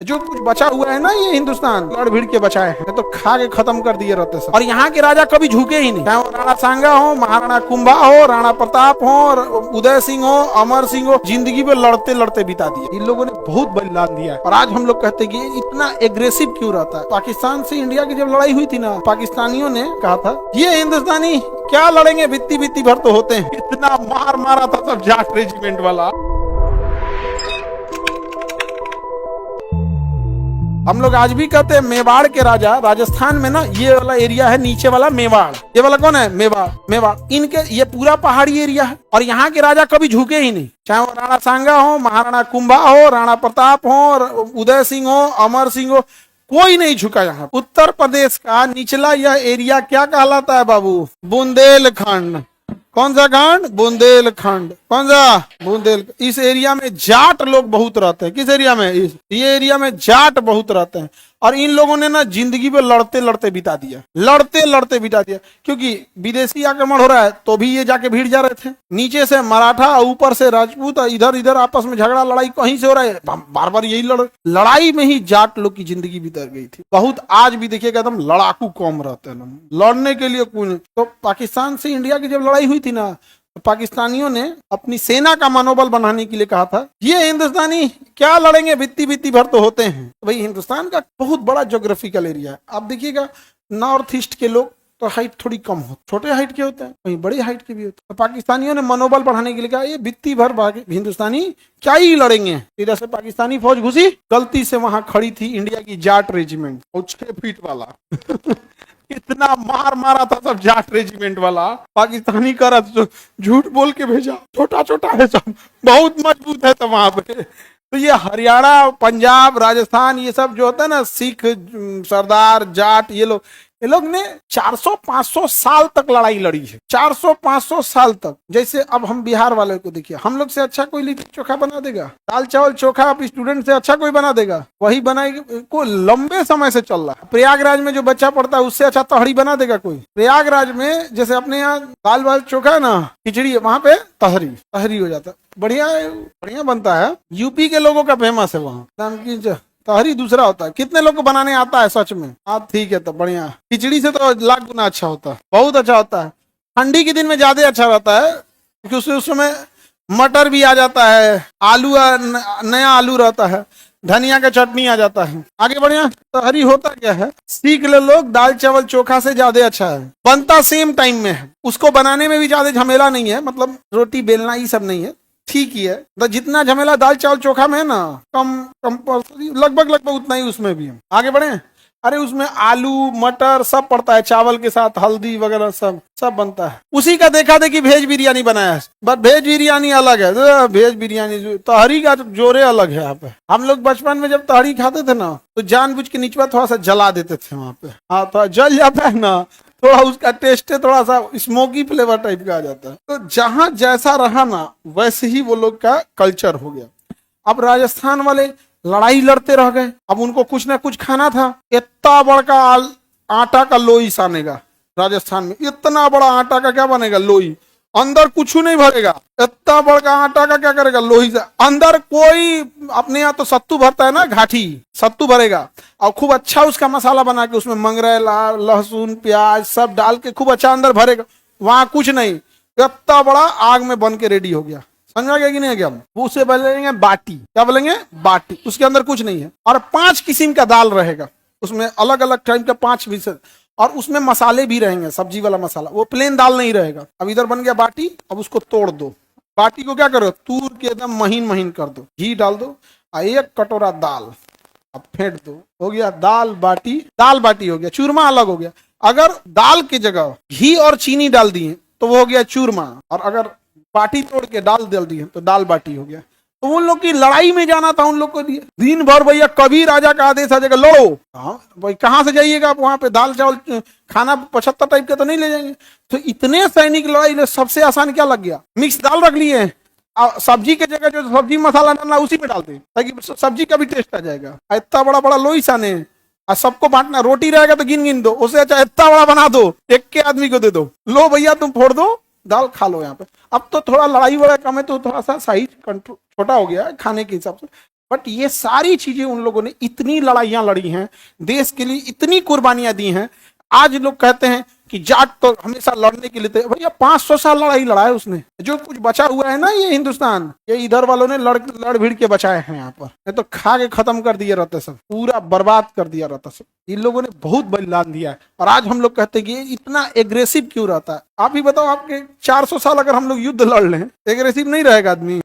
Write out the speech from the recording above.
जो कुछ बचा हुआ है ना ये हिंदुस्तान लड़ भिड़ के बचाए हैं, तो खा के खत्म कर दिए रहते सब। और यहाँ के राजा कभी झुके ही नहीं, चाहे वो राणा सांगा हो, महाराणा कुंभा हो, राणा प्रताप हो, उदय सिंह हो, अमर सिंह हो, जिंदगी में लड़ते लड़ते बिता दिए। इन लोगों ने बहुत बलिदान दिया है। और आज हम लोग कहते हैं कि इतना एग्रेसिव क्यों रहता है। पाकिस्तान से इंडिया की जब लड़ाई हुई थी ना, पाकिस्तानियों ने कहा था ये हिंदुस्तानी क्या लड़ेंगे, बित्ती बित्ती भर तो होते हैं। इतना मार मारा था सब जाट रेजिमेंट वाला। हम लोग आज भी कहते हैं मेवाड़ के राजा, राजस्थान में ना ये वाला एरिया है नीचे वाला मेवाड़, ये वाला कौन है मेवाड़, मेवाड़ इनके ये पूरा पहाड़ी एरिया है। और यहाँ के राजा कभी झुके ही नहीं, चाहे वो राणा सांगा हो, महाराणा कुंभा हो, राणा प्रताप हो, उदय सिंह हो, अमर सिंह हो, कोई नहीं झुका। यहाँ उत्तर प्रदेश का निचला यह एरिया क्या कहलाता है बाबू, बुंदेलखंड। कौन सा खंड, बुंदेलखंड। कौन सा, बुंदेल। इस एरिया में जाट लोग बहुत रहते हैं। किस एरिया में, ये एरिया में जाट बहुत रहते हैं। और इन लोगों ने ना जिंदगी में लड़ते लड़ते बिता दिया, लड़ते लड़ते बिता दिया। क्योंकि विदेशी आक्रमण हो रहा है तो भी ये जाके भीड़ जा रहे थे, नीचे से मराठा, ऊपर से राजपूत, इधर इधर आपस में झगड़ा लड़ाई कहीं से हो रहा है, बार बार यही लड़ाई में ही जाट लोग की जिंदगी बीत गई थी बहुत। आज भी देखिएगा एकदम लड़ाकू कौम रहते हैं, लड़ने के लिए कोई नहीं। तो पाकिस्तान से इंडिया की जब लड़ाई हुई थी ना, तो पाकिस्तानियों ने अपनी सेना का मनोबल बढ़ाने के लिए कहा था ये हिंदुस्तानी क्या लड़ेंगे, बित्ती बित्ती भर तो होते हैं। तो भाई हिंदुस्तान का बहुत बड़ा ज्योग्राफिकल एरिया है। आप देखिएगा नॉर्थ ईस्ट के लोग तो हाइट थोड़ी कम हो, छोटे हाइट के होते हैं, वहीं बड़ी हाइट के भी होते हैं। तो पाकिस्तानियों ने मनोबल बढ़ाने के लिए कहा ये बित्ती भर हिंदुस्तानी क्या ही लड़ेंगे। इधर से पाकिस्तानी फौज घुसी, गलती से वहां खड़ी थी इंडिया की जाट रेजिमेंट, और 6 फीट वाला इतना मार मारा था सब जाट रेजिमेंट वाला। पाकिस्तानी का झूठ बोल के भेजा, छोटा छोटा है सब, बहुत मजबूत है। तो वहां पे तो ये हरियाणा, पंजाब, राजस्थान, ये सब जो होता है ना, सिख, सरदार, जाट, ये लोग ने 400-500 साल तक लड़ाई लड़ी है, 400-500 साल तक। जैसे अब हम बिहार वाले को देखिए, हम लोग से अच्छा कोई लिट्टी चोखा बना देगा, दाल चावल चोखा आप स्टूडेंट से अच्छा कोई बना देगा, वही बनाएगी। को लंबे समय से चल रहा है। प्रयागराज में जो बच्चा पढ़ता है उससे अच्छा तहरी बना देगा कोई। प्रयागराज में जैसे अपने यहाँ दाल वाल चोखा है ना, खिचड़ी, वहां पे तहरी हो जाता है, बढ़िया बढ़िया बनता है। यूपी के लोगों का फेमस है वहाँ तहरी दूसरा होता है। कितने लोग को बनाने आता है सच में? हाँ ठीक है, तो बढ़िया। खिचड़ी से तो लाख गुना अच्छा होता है, बहुत अच्छा होता है। ठंडी के दिन में ज्यादा अच्छा रहता है क्योंकि उस समय मटर भी आ जाता है, आलू नया आलू रहता है, धनिया का चटनी आ जाता है। आगे बढ़िया। तहरी होता क्या है, सीख ले लोग, दाल चावल चोखा से ज्यादा अच्छा है, बनता सेम टाइम में है, उसको बनाने में भी ज्यादा झमेला नहीं है, मतलब रोटी बेलना ये सब नहीं है, ठीक ही है। तो जितना झमेला दाल चावल चोखा में है ना, लगभग उतना ही उसमें भी है। आगे बढ़े। अरे उसमें आलू मटर सब पड़ता है, चावल के साथ हल्दी वगैरह सब बनता है। उसी का देखा देखी वेज बिरयानी बनाया है, बट वेज बिरयानी अलग है। वेज बिरयानी तहरी का जोरे अलग है। यहाँ पे हम लोग बचपन में जब तहरी खाते थे ना, तो जानबूझ के निचवा थोड़ा सा जला देते थे वहां पे। हाँ, थोड़ा जल जाता है ना, थोड़ा उसका टेस्ट थोड़ा सा स्मोकी फ्लेवर टाइप का आ जाता है। तो जहां जैसा रहा ना, वैसे ही वो लोग का कल्चर हो गया। अब राजस्थान वाले लड़ाई लड़ते रह गए, अब उनको कुछ ना कुछ खाना था। इतना बड़ा आटा का लोई सानेगा राजस्थान में, इतना बड़ा आटा का क्या बनेगा, लोई, अंदर कुछ नहीं भरेगा। इतना बड़ा आटा का क्या करेगा, लोही से अंदर कोई, अपने यहाँ तो सत्तू भरता है ना, घाटी सत्तू भरेगा, और खूब अच्छा उसका मसाला बना के उसमें मंगरेल, लहसुन, प्याज सब डाल के खूब अच्छा अंदर भरेगा। वहां कुछ नहीं, इतना बड़ा आग में बन के रेडी हो गया। समझा गया कि नहीं गया? वो उसे बोलेंगे बाटी। क्या बोलेंगे? बाटी। उसके अंदर कुछ नहीं है, और 5 किस्म का दाल रहेगा उसमें, अलग अलग टाइप का 5 विषय, और उसमें मसाले भी रहेंगे, सब्जी वाला मसाला, वो प्लेन दाल नहीं रहेगा। अब इधर बन गया बाटी, अब उसको तोड़ दो, बाटी को क्या करो, तूर के एकदम महीन महीन कर दो, घी डाल दो, 1 कटोरा दाल, अब फेंट दो, हो गया दाल बाटी हो गया। चूरमा अलग हो गया। अगर दाल की जगह घी और चीनी डाल दिए तो वो हो गया चूरमा, और अगर बाटी तोड़ के डाल दिए तो दाल बाटी हो गया। तो उन लोग की लड़ाई में जाना था उन लोग को लिए, दिन भर भैया कभी राजा का आदेश आ जाएगा लड़ो। भाई कहाँ से जाइएगा आप, वहां पे दाल चावल खाना 75 टाइप का तो नहीं ले जाएंगे। तो इतने सैनिक लड़ाई, सबसे आसान क्या लग गया, मिक्स दाल रख लिए, सब्जी के जगह जो सब्जी मसाला डालना उसी में डालते, ताकि सब्जी का भी टेस्ट आ जाएगा। इतना बड़ा बड़ा लोई साने, और सबको बांटना, रोटी रहेगा तो गिन दो, उससे अच्छा इतना बड़ा बना दो, एक के आदमी को दे दो, लो भैया तुम फोड़ दो, दाल खा लो यहाँ पे। अब तो थोड़ा लड़ाई वड़ाई कम है, तो थोड़ा सा साइज कंट्रोल छोटा हो गया है खाने के हिसाब से, बट ये सारी चीजें उन लोगों ने इतनी लड़ाइयां लड़ी हैं, देश के लिए इतनी कुर्बानियां दी हैं। आज लोग कहते हैं कि जाट तो हमेशा लड़ने के लिए थे, भैया 500 साल लड़ाई लड़ा है उसने। जो कुछ बचा हुआ है ना ये हिंदुस्तान, ये इधर वालों ने लड़ भिड़ के बचाए हैं यहाँ पर, नहीं तो खा के खत्म कर दिया रहता, सब पूरा बर्बाद कर दिया रहता सब। इन लोगों ने बहुत बलिदान दिया है। और आज हम लोग कहते हैं कि ये इतना एग्रेसिव क्यों रहता है। आप ही बताओ, आपके 400 साल अगर हम लोग युद्ध लड़ लें, एग्रेसिव नहीं रहेगा आदमी?